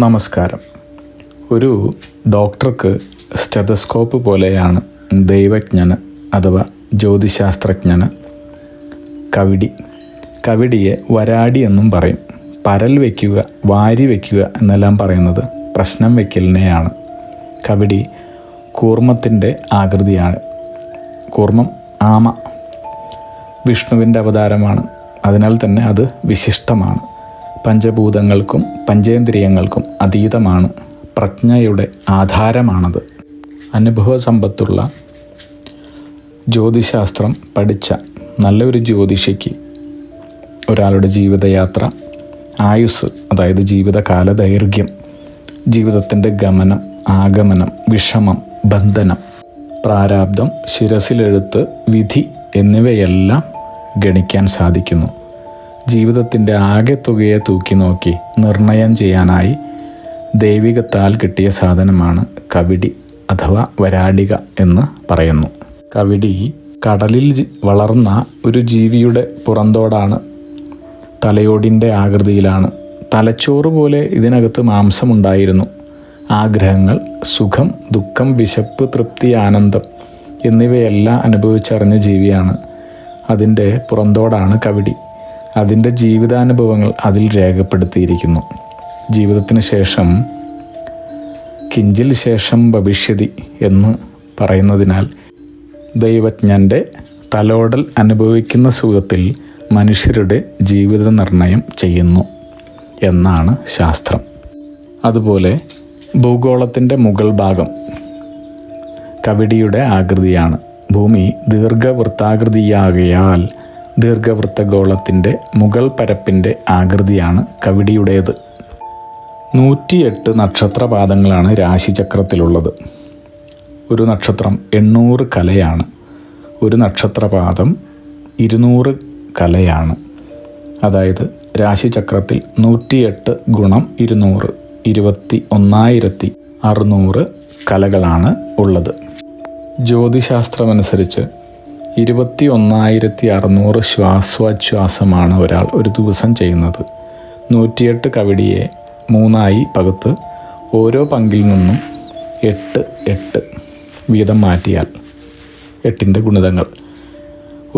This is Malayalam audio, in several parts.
നമസ്കാരം. ഒരു ഡോക്ടർക്ക് സ്റ്റെതസ്കോപ്പ് പോലെയാണ് ദൈവജ്ഞന് അഥവാ ജ്യോതിശാസ്ത്രജ്ഞന് കവിടി. കവിടിയെ വരാടി എന്നും പറയും. പരൽ വയ്ക്കുക, വാരി വയ്ക്കുക എന്നെല്ലാം പറയുന്നത് പ്രശ്നം വയ്ക്കലിനെയാണ്. കവിടി കൂർമ്മത്തിൻ്റെ ആകൃതിയാണ്. കൂർമ്മം ആമ വിഷ്ണുവിൻ്റെ അവതാരമാണ്. അതിനാൽ തന്നെ അത് വിശിഷ്ടമാണ്. പഞ്ചഭൂതങ്ങൾക്കും പഞ്ചേന്ദ്രിയങ്ങൾക്കും അതീതമാണ്. പ്രജ്ഞയുടെ ആധാരമാണത്. അനുഭവ സമ്പത്തുള്ള ജ്യോതിശാസ്ത്രം പഠിച്ച നല്ലൊരു ജ്യോതിഷിക്ക് ഒരാളുടെ ജീവിതയാത്ര, ആയുസ് അതായത് ജീവിതകാല ദൈർഘ്യം, ജീവിതത്തിൻ്റെ ഗമനം, ആഗമനം, വിഷമം, ബന്ധനം, പ്രാരാബ്ധം, ശിരസിലെഴുത്ത്, വിധി എന്നിവയെല്ലാം ഗണിക്കാൻ സാധിക്കുന്നു. ജീവിതത്തിൻ്റെ ആകെ തുകയെ തൂക്കി നോക്കി നിർണയം ചെയ്യാനായി ദൈവികത്താൽ കിട്ടിയ സാധനമാണ് കവിടി അഥവാ വരാടിക എന്ന് പറയുന്നു. കവിടി കടലിൽ വളർന്ന ഒരു ജീവിയുടെ പുറന്തോടാണ്. തലയോടിൻ്റെ ആകൃതിയിലാണ്. തലച്ചോറ് പോലെ ഇതിനകത്ത് മാംസമുണ്ടായിരുന്നു. ആഗ്രഹങ്ങൾ, സുഖം, ദുഃഖം, വിശപ്പ്, തൃപ്തി, ആനന്ദം എന്നിവയെല്ലാം അനുഭവിച്ചറിഞ്ഞ ജീവിയാണ്. അതിൻ്റെ പുറന്തോടാണ് കവിടി. അതിൻ്റെ ജീവിതാനുഭവങ്ങൾ അതിൽ രേഖപ്പെടുത്തിയിരിക്കുന്നു. ജീവിതത്തിന് ശേഷം കിഞ്ചിൽ ശേഷം ഭവിഷ്യതി എന്ന് പറയുന്നതിനാൽ ദൈവജ്ഞൻ്റെ തലോടൽ അനുഭവിക്കുന്ന സുഖത്തിൽ മനുഷ്യരുടെ ജീവിത നിർണയം ചെയ്യുന്നു എന്നാണ് ശാസ്ത്രം. അതുപോലെ ഭൂഗോളത്തിൻ്റെ മുകൾ ഭാഗം കവിടിയുടെ ആകൃതിയാണ്. ഭൂമി ദീർഘവൃത്താകൃതിയാകയാൽ ദീർഘവൃത്തഗോളത്തിൻ്റെ മുകൾ പരപ്പിൻ്റെ ആകൃതിയാണ് കവിടിയുടേത്. 108 നക്ഷത്രപാദങ്ങളാണ് രാശിചക്രത്തിലുള്ളത്. ഒരു നക്ഷത്രം 800 കലയാണ്. ഒരു നക്ഷത്രപാദം 200 കലയാണ്. അതായത് രാശിചക്രത്തിൽ 108 ഗുണം 200 21,600 കലകളാണ് ഉള്ളത്. ജ്യോതിശാസ്ത്രമനുസരിച്ച് 21,600 ശ്വാസോച്ഛ്വാസമാണ് ഒരാൾ ഒരു ദിവസം ചെയ്യുന്നത്. 108 കവിടിയെ 3 പകുത്ത് ഓരോ പങ്കിൽ നിന്നും 8 വീതം മാറ്റിയാൽ 8ൻ്റെ ഗുണിതങ്ങൾ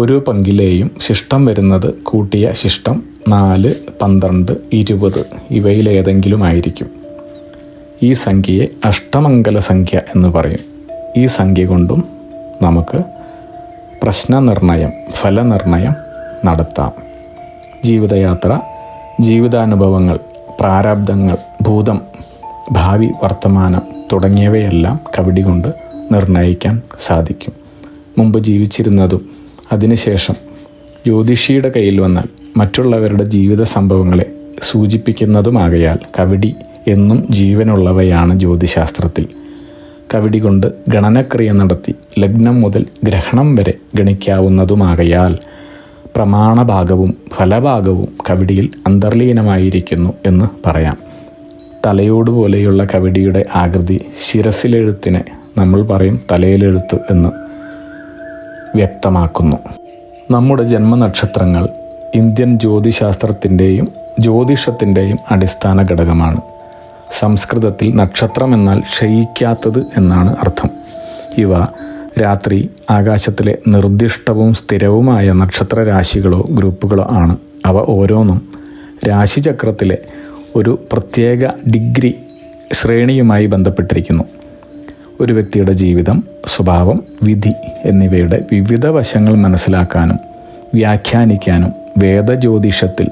ഓരോ പങ്കിലെയും ശിഷ്ടം വരുന്നത് കൂട്ടിയ ശിഷ്ടം 4, 12, 20 ഇവയിലേതെങ്കിലും ആയിരിക്കും. ഈ സംഖ്യയെ അഷ്ടമംഗല സംഖ്യ എന്ന് പറയും. ഈ സംഖ്യ കൊണ്ടും നമുക്ക് പ്രശ്നനിർണയം, ഫലനിർണയം നടത്താം. ജീവിതയാത്ര, ജീവിതാനുഭവങ്ങൾ, പ്രാരാബ്ധങ്ങൾ, ഭൂതം, ഭാവി, വർത്തമാനം തുടങ്ങിയവയെല്ലാം കവിടി കൊണ്ട് നിർണയിക്കാൻ സാധിക്കും. മുമ്പ് ജീവിച്ചിരുന്നതും അതിനുശേഷം ജ്യോതിഷിയുടെ കയ്യിൽ വന്നാൽ മറ്റുള്ളവരുടെ ജീവിത സംഭവങ്ങളെ സൂചിപ്പിക്കുന്നതുമാകയാൽ കവിടി എന്നും ജീവനുള്ളവയാണ്. ജ്യോതിശാസ്ത്രത്തിൽ കവിടി കൊണ്ട് ഗണനക്രിയ നടത്തി ലഗ്നം മുതൽ ഗ്രഹണം വരെ ഗണിക്കാവുന്നതുമാകയാൽ പ്രമാണഭാഗവും ഫലഭാഗവും കവിടിയിൽ അന്തർലീനമായിരിക്കുന്നു എന്ന് പറയാം. തലയോട് പോലെയുള്ള കവിടിയുടെ ആകൃതി ശിരസിലെഴുത്തിനെ നമ്മൾ പറയും തലയിലെഴുത്ത് എന്ന് വ്യക്തമാക്കുന്നു. നമ്മുടെ ജന്മനക്ഷത്രങ്ങൾ ഇന്ത്യൻ ജ്യോതിശാസ്ത്രത്തിൻ്റെയും ജ്യോതിഷത്തിൻ്റെയും അടിസ്ഥാന ഘടകമാണ്. സംസ്കൃതത്തിൽ നക്ഷത്രം എന്നാൽ ക്ഷയിക്കാത്തത് എന്നാണ് അർത്ഥം. ഇവ രാത്രി ആകാശത്തിലെ നിർദ്ദിഷ്ടവും സ്ഥിരവുമായ നക്ഷത്രരാശികളോ ഗ്രൂപ്പുകളോ ആണ്. അവ ഓരോന്നും രാശിചക്രത്തിലെ ഒരു പ്രത്യേക ഡിഗ്രി ശ്രേണിയുമായി ബന്ധപ്പെട്ടിരിക്കുന്നു. ഒരു വ്യക്തിയുടെ ജീവിതം, സ്വഭാവം, വിധി എന്നിവയുടെ വിവിധ വശങ്ങൾ മനസ്സിലാക്കാനും വ്യാഖ്യാനിക്കാനും വേദജ്യോതിഷത്തിൽ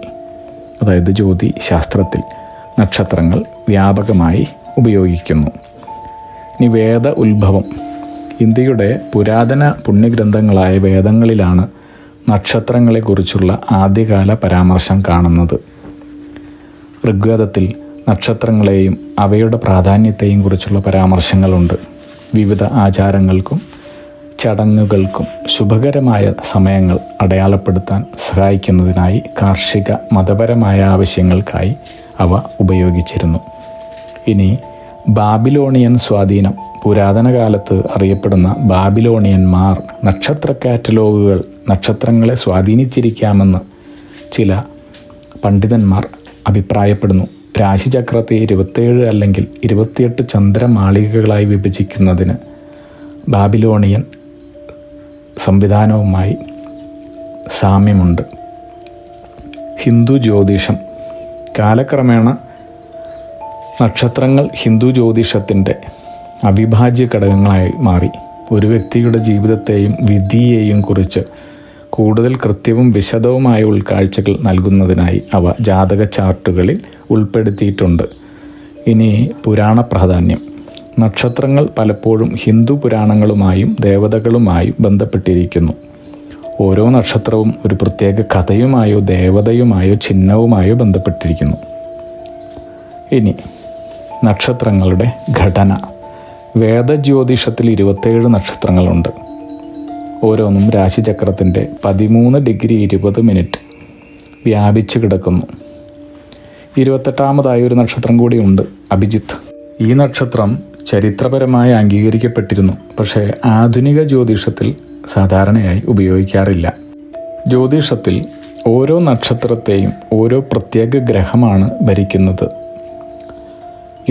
അതായത് ജ്യോതിശാസ്ത്രത്തിൽ നക്ഷത്രങ്ങൾ വ്യാപകമായി ഉപയോഗിക്കുന്നു. ഇനി വേദ ഉത്ഭവം. ഇന്ത്യയുടെ പുരാതന പുണ്യഗ്രന്ഥങ്ങളായ വേദങ്ങളിലാണ് നക്ഷത്രങ്ങളെക്കുറിച്ചുള്ള ആദ്യകാല പരാമർശം കാണുന്നത്. ഋഗ്വേദത്തിൽ നക്ഷത്രങ്ങളെയും അവയുടെ പ്രാധാന്യത്തെയും കുറിച്ചുള്ള പരാമർശങ്ങളുണ്ട്. വിവിധ ആചാരങ്ങൾക്കും ചടങ്ങുകൾക്കും ശുഭകരമായ സമയങ്ങൾ അടയാളപ്പെടുത്താൻ സഹായിക്കുന്നതിനായി കാർഷിക മതപരമായ ആവശ്യങ്ങൾക്കായി അവ ഉപയോഗിച്ചിരുന്നു. ഇനി ബാബിലോണിയൻ സ്വാധീനം. പുരാതന കാലത്ത് അറിയപ്പെടുന്ന ബാബിലോണിയന്മാർ നക്ഷത്ര കാറ്റലോഗുകൾ നക്ഷത്രങ്ങളെ സ്വാധീനിച്ചിരിക്കാമെന്ന് ചില പണ്ഡിതന്മാർ അഭിപ്രായപ്പെടുന്നു. രാശിചക്രത്തെ 27 അല്ലെങ്കിൽ 28 ചന്ദ്രമാളികകളായി വിഭജിക്കുന്നതിന് ബാബിലോണിയൻ സംവിധാനവുമായി സാമ്യമുണ്ട്. ഹിന്ദു ജ്യോതിഷം. കാലക്രമേണ നക്ഷത്രങ്ങൾ ഹിന്ദു ജ്യോതിഷത്തിൻ്റെ അവിഭാജ്യ ഘടകങ്ങളായി മാറി. ഒരു വ്യക്തിയുടെ ജീവിതത്തെയും വിധിയെയും കുറിച്ച് കൂടുതൽ കൃത്യവും വിശദവുമായ ഉൾക്കാഴ്ചകൾ നൽകുന്നതിനായി അവ ജാതക ചാർട്ടുകളിൽ ഉൾപ്പെടുത്തിയിട്ടുണ്ട്. ഇനി പുരാണ പ്രാധാന്യം. നക്ഷത്രങ്ങൾ പലപ്പോഴും ഹിന്ദു പുരാണങ്ങളുമായും ദേവതകളുമായും ബന്ധപ്പെട്ടിരിക്കുന്നു. ഓരോ നക്ഷത്രവും ഒരു പ്രത്യേക കഥയുമായോ ദേവതയുമായോ ചിഹ്നവുമായോ ബന്ധപ്പെട്ടിരിക്കുന്നു. ഇനി നക്ഷത്രങ്ങളുടെ ഘടന. വേദജ്യോതിഷത്തിൽ 27 നക്ഷത്രങ്ങളുണ്ട്. ഓരോന്നും രാശിചക്രത്തിൻ്റെ 13 ഡിഗ്രി 20 മിനിറ്റ് വ്യാപിച്ചു കിടക്കുന്നു. 28ാമതായി ഒരു നക്ഷത്രം കൂടിയുണ്ട്, അഭിജിത്ത്. ഈ നക്ഷത്രം ചരിത്രപരമായി അംഗീകരിക്കപ്പെട്ടിരുന്നു, പക്ഷേ ആധുനിക ജ്യോതിഷത്തിൽ സാധാരണയായി ഉപയോഗിക്കാറില്ല. ജ്യോതിഷത്തിൽ ഓരോ നക്ഷത്രത്തെയും ഓരോ പ്രത്യേക ഗ്രഹമാണ് ഭരിക്കുന്നത്.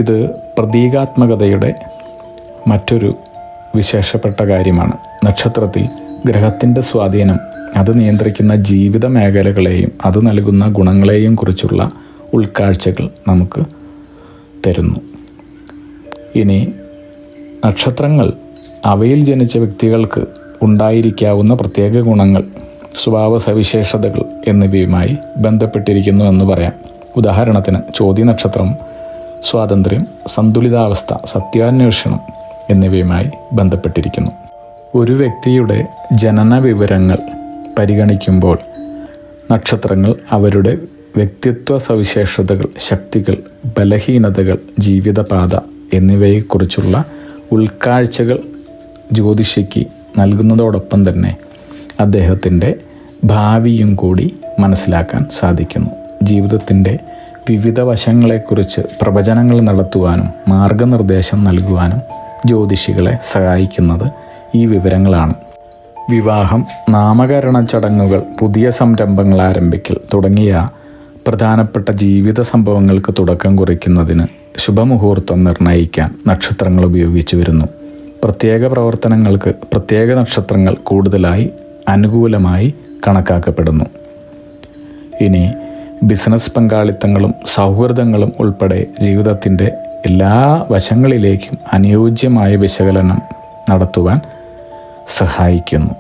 ഇത് പ്രതീകാത്മകതയുടെ മറ്റൊരു വിശേഷപ്പെട്ട കാര്യമാണ്. നക്ഷത്രത്തിൽ ഗ്രഹത്തിൻ്റെ സ്വാധീനം അത് നിയന്ത്രിക്കുന്ന ജീവിത മേഖലകളെയും അത് നൽകുന്ന ഗുണങ്ങളെയും കുറിച്ചുള്ള ഉൾക്കാഴ്ചകൾ നമുക്ക് തരുന്നു. ഇനി നക്ഷത്രങ്ങൾ അവയിൽ ജനിച്ച വ്യക്തികൾക്ക് ഉണ്ടായിരിക്കാവുന്ന പ്രത്യേക ഗുണങ്ങൾ, സ്വഭാവ സവിശേഷതകൾ എന്നിവയുമായി ബന്ധപ്പെട്ടിരിക്കുന്നു എന്ന് പറയാം. ഉദാഹരണത്തിന് ചോതി നക്ഷത്രം സ്വാതന്ത്ര്യം, സന്തുലിതാവസ്ഥ, സത്യാന്വേഷണം എന്നിവയുമായി ബന്ധപ്പെട്ടിരിക്കുന്നു. ഒരു വ്യക്തിയുടെ ജനന വിവരങ്ങൾ പരിഗണിക്കുമ്പോൾ നക്ഷത്രങ്ങൾ അവരുടെ വ്യക്തിത്വ സവിശേഷതകൾ, ശക്തികൾ, ബലഹീനതകൾ, ജീവിതപാത എന്നിവയെക്കുറിച്ചുള്ള ഉൾക്കാഴ്ചകൾ ജ്യോതിഷിക്ക് നൽകുന്നതോടൊപ്പം തന്നെ അദ്ദേഹത്തിൻ്റെ ഭാവിയും കൂടി മനസ്സിലാക്കാൻ സാധിക്കുന്നു. ജീവിതത്തിൻ്റെ വിവിധ വശങ്ങളെക്കുറിച്ച് പ്രവചനങ്ങൾ നടത്തുവാനും മാർഗനിർദ്ദേശം നൽകുവാനും ജ്യോതിഷികളെ സഹായിക്കുന്നത് ഈ വിവരങ്ങളാണ്. വിവാഹം, നാമകരണ ചടങ്ങുകൾ, പുതിയ സംരംഭങ്ങൾ ആരംഭിക്കൽ തുടങ്ങിയ പ്രധാനപ്പെട്ട ജീവിത സംഭവങ്ങൾക്ക് തുടക്കം കുറിക്കുന്നതിന് ശുഭമുഹൂർത്തം നിർണ്ണയിക്കാൻ നക്ഷത്രങ്ങൾ ഉപയോഗിച്ചു വരുന്നു. പ്രത്യേക പ്രവർത്തനങ്ങൾക്ക് പ്രത്യേക നക്ഷത്രങ്ങൾ കൂടുതലായി അനുകൂലമായി കണക്കാക്കപ്പെടുന്നു. ഇനി ബിസിനസ് പങ്കാളിത്തങ്ങളും സൗഹൃദങ്ങളും ഉൾപ്പെടെ ജീവിതത്തിൻ്റെ എല്ലാ വശങ്ങളിലേക്കും അനുയോജ്യമായ വിശകലനം നടത്തുവാൻ സഹായിക്കുന്നു.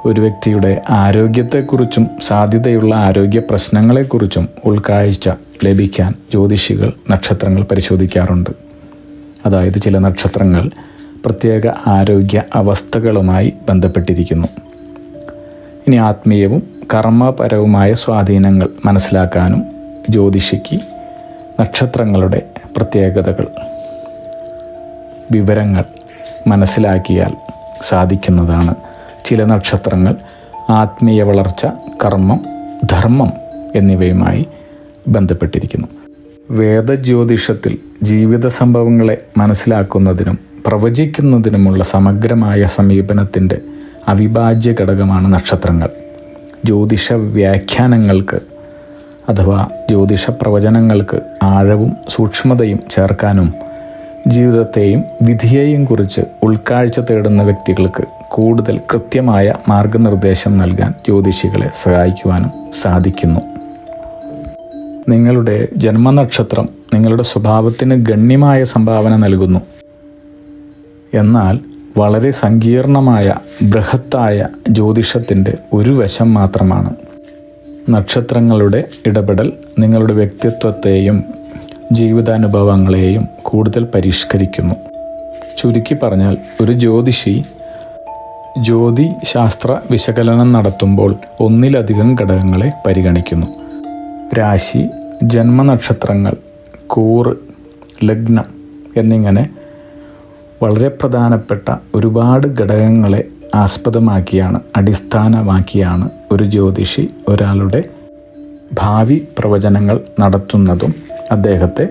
ഒരു വ്യക്തിയുടെ ആരോഗ്യത്തെക്കുറിച്ചും സാധ്യതയുള്ള ആരോഗ്യ പ്രശ്നങ്ങളെക്കുറിച്ചും ഉൾക്കാഴ്ച ലഭിക്കാൻ ജ്യോതിഷികൾ നക്ഷത്രങ്ങൾ പരിശോധിക്കാറുണ്ട്. അതായത് ചില നക്ഷത്രങ്ങൾ പ്രത്യേക ആരോഗ്യ അവസ്ഥകളുമായി ബന്ധപ്പെട്ടിരിക്കുന്നു. ഇനി ആത്മീയവും കർമ്മപരവുമായ സ്വാധീനങ്ങൾ മനസ്സിലാക്കാനും ജ്യോതിഷിക്ക് നക്ഷത്രങ്ങളുടെ പ്രത്യേകതകൾ, വിവരങ്ങൾ മനസ്സിലാക്കിയാൽ സാധിക്കുന്നതാണ്. ചില നക്ഷത്രങ്ങൾ ആത്മീയ വളർച്ച, കർമ്മം, ധർമ്മം എന്നിവയുമായി ബന്ധപ്പെട്ടിരിക്കുന്നു. വേദജ്യോതിഷത്തിൽ ജീവിത സംഭവങ്ങളെ മനസ്സിലാക്കുന്നതിനും പ്രവചിക്കുന്നതിനുമുള്ള സമഗ്രമായ സമീപനത്തിൻ്റെ അവിഭാജ്യ ഘടകമാണ് നക്ഷത്രങ്ങൾ. ജ്യോതിഷ വ്യാഖ്യാനങ്ങൾക്ക് അഥവാ ജ്യോതിഷ പ്രവചനങ്ങൾക്ക് ആഴവും സൂക്ഷ്മതയും ചേർക്കാനും ജീവിതത്തെയും വിധിയെയും കുറിച്ച് ഉൾക്കാഴ്ച തേടുന്ന വ്യക്തികൾക്ക് കൂടുതൽ കൃത്യമായ മാർഗനിർദ്ദേശം നൽകാൻ ജ്യോതിഷികളെ സഹായിക്കുവാനും സാധിക്കുന്നു. നിങ്ങളുടെ ജന്മനക്ഷത്രം നിങ്ങളുടെ സ്വഭാവത്തിന് ഗണ്യമായ സംഭാവന നൽകുന്നു. എന്നാൽ വളരെ സങ്കീർണമായ ബൃഹത്തായ ജ്യോതിഷത്തിൻ്റെ ഒരു വശം മാത്രമാണ്. നക്ഷത്രങ്ങളുടെ ഇടപെടൽ നിങ്ങളുടെ വ്യക്തിത്വത്തെയും ജീവിതാനുഭവങ്ങളെയും കൂടുതൽ പരിഷ്കരിക്കുന്നു. ചുരുക്കി പറഞ്ഞാൽ ഒരു ജ്യോതിഷി ജ്യോതിശാസ്ത്ര വിശകലനം നടത്തുമ്പോൾ ഒന്നിലധികം ഘടകങ്ങളെ പരിഗണിക്കുന്നു. രാശി, ജന്മനക്ഷത്രങ്ങൾ, കൂറ്, ലഗ്നം എന്നിങ്ങനെ വളരെ പ്രധാനപ്പെട്ട ഒരുപാട് ഘടകങ്ങളെ അടിസ്ഥാനമാക്കിയാണ് ഒരു ജ്യോതിഷി ഒരാളുടെ ഭാവി പ്രവചനങ്ങൾ നടത്തുന്നതും അദ്ദേഹത്തെ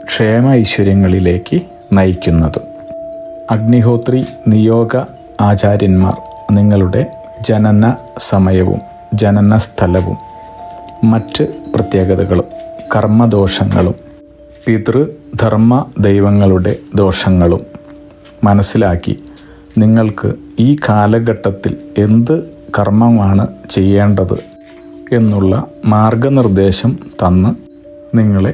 ക്ഷേമ ഐശ്വര്യങ്ങളിലേക്ക് നയിക്കുന്നതും. അഗ്നിഹോത്രി നിയോഗ ആചാര്യന്മാർ നിങ്ങളുടെ ജനന സമയവും ജനന സ്ഥലവും മറ്റ് പ്രത്യേകതകളും കർമ്മദോഷങ്ങളും പിതൃധർമ്മ ദൈവങ്ങളുടെ ദോഷങ്ങളും മനസ്സിലാക്കി നിങ്ങൾക്ക് ഈ കാലഘട്ടത്തിൽ എന്ത് കർമ്മമാണ് ചെയ്യേണ്ടത് എന്നുള്ള മാർഗനിർദ്ദേശം തന്ന് നിങ്ങളെ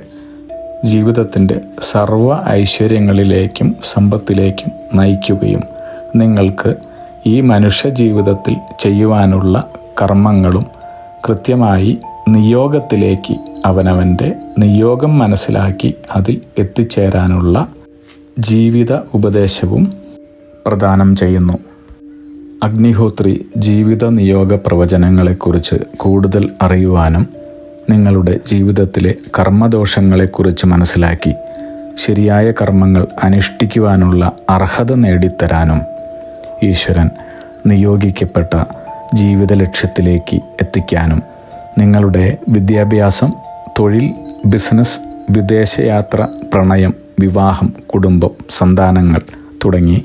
ജീവിതത്തിൻ്റെ സർവ്വ ഐശ്വര്യങ്ങളിലേക്കും സമ്പത്തിലേക്കും നയിക്കുകയും നിങ്ങൾക്ക് ഈ മനുഷ്യ ജീവിതത്തിൽ ചെയ്യുവാനുള്ള കർമ്മങ്ങളും കൃത്യമായി നിയോഗത്തിലേക്ക് അവനവൻ്റെ നിയോഗം മനസ്സിലാക്കി അതിൽ എത്തിച്ചേരാനുള്ള ജീവിത ഉപദേശവും പ്രദാനം ചെയ്യുന്നു. അഗ്നിഹോത്രി ജീവിത നിയോഗ പ്രവചനങ്ങളെക്കുറിച്ച് കൂടുതൽ അറിയുവാനും നിങ്ങളുടെ ജീവിതത്തിലെ കർമ്മദോഷങ്ങളെക്കുറിച്ച് മനസ്സിലാക്കി ശരിയായ കർമ്മങ്ങൾ അനുഷ്ഠിക്കുവാനുള്ള അർഹത നേടിത്തരാനും ഈശ്വരൻ നിയോഗിക്കപ്പെട്ട ജീവിത ലക്ഷ്യത്തിലേക്ക് എത്തിക്കാനും നിങ്ങളുടെ വിദ്യാഭ്യാസം, തൊഴിൽ, ബിസിനസ്, വിദേശയാത്ര, പ്രണയം, വിവാഹം, കുടുംബം, സന്താനങ്ങൾ തുടങ്ങി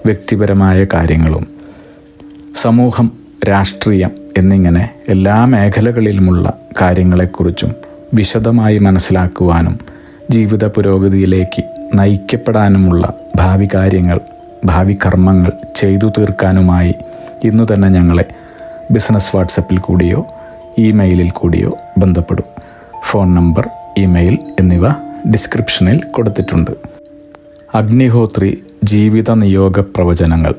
വ്യക്തിപരമായ കാര്യങ്ങളും സമൂഹം, രാഷ്ട്രീയം എന്നിങ്ങനെ എല്ലാ മേഖലകളിലുമുള്ള കാര്യങ്ങളെക്കുറിച്ചും വിശദമായി മനസ്സിലാക്കുവാനും ജീവിത പുരോഗതിയിലേക്ക് നയിക്കപ്പെടാനുമുള്ള ഭാവി കാര്യങ്ങൾ, ഭാവി കർമ്മങ്ങൾ ചെയ്തു തീർക്കാനുമായി ഇന്നു തന്നെ ഞങ്ങളെ ബിസിനസ് വാട്സപ്പിൽ കൂടിയോ ഇമെയിലിൽ കൂടിയോ ബന്ധപ്പെടും. ഫോൺ നമ്പർ, ഇമെയിൽ എന്നിവ ഡിസ്ക്രിപ്ഷനിൽ കൊടുത്തിട്ടുണ്ട്. അഗ്നിഹോത്രി ജീവിത നിയോഗ പ്രവചനങ്ങൾ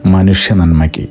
മനുഷ്യ നന്മയ്ക്ക്.